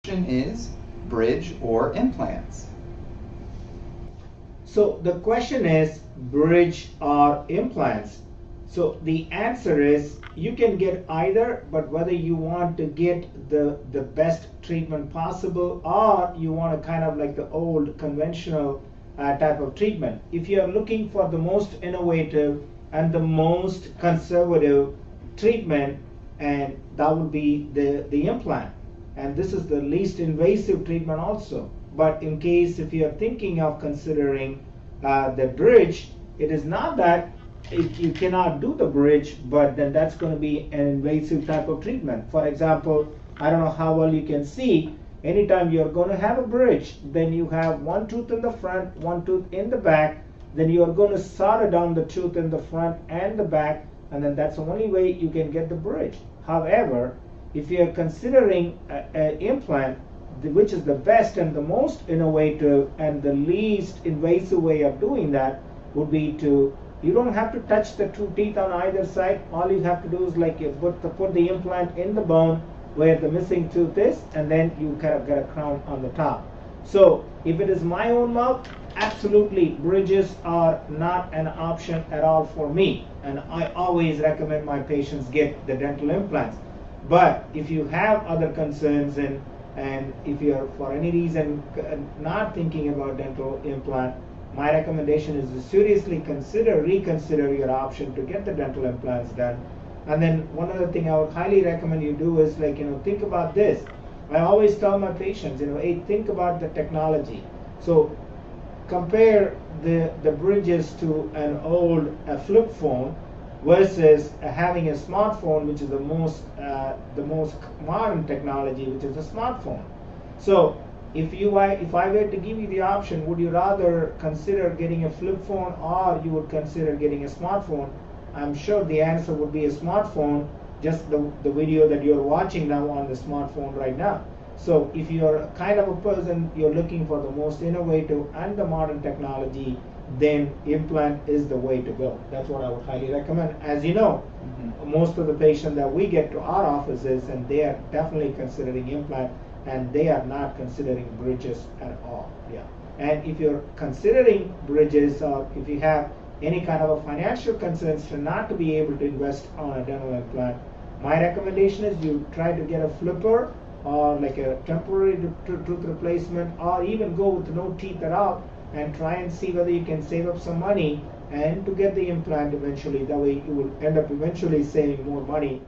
question is bridge or implants? So the question is bridge or implants. So the answer is you can get either, but whether you want to get the best treatment possible or you want to kind of like the old conventional type of treatment. If you are looking for the most innovative and the most conservative treatment, and that would be the implant. And this is the least invasive treatment also. But in case if you are thinking of considering the bridge, it is not that you cannot do the bridge, but then that's going to be an invasive type of treatment. For example, I don't know how well you can see, anytime you're going to have a bridge, then you have one tooth in the front, one tooth in the back, then you are going to solder down the tooth in the front and the back, and then that's the only way you can get the bridge. However, if you are considering an implant, which is the best and the most innovative and the least invasive way of doing that would be to, you don't have to touch the two teeth on either side. All you have to do is like you put the implant in the bone where the missing tooth is, and then you kind of get a crown on the top. So if it is my own mouth, absolutely bridges are not an option at all for me, and I always recommend my patients get the dental implants. But if you have other concerns and if you are for any reason not thinking about dental implant, my recommendation is to seriously reconsider your option to get the dental implants done. And then one other thing I would highly recommend you do is like, think about this. I always tell my patients, hey, think about the technology. So compare the bridges to an old flip phone versus having a smartphone, which is the most modern technology, which is a smartphone. So if I were to give you the option, would you rather consider getting a flip phone or you would consider getting a smartphone? I'm sure the answer would be a smartphone, just the video that you're watching now on the smartphone right now. So if you're kind of a person, you're looking for the most innovative and the modern technology, then implant is the way to go. That's what I would highly recommend. As you know, most of the patients that we get to our offices, and they are definitely considering implant, and they are not considering bridges at all. Yeah. And if you're considering bridges, or if you have any kind of a financial concerns to not to be able to invest on a dental implant, my recommendation is you try to get a flipper or like a temporary tooth replacement, or even go with no teeth at all and try and see whether you can save up some money and to get the implant eventually. That way you will end up eventually saving more money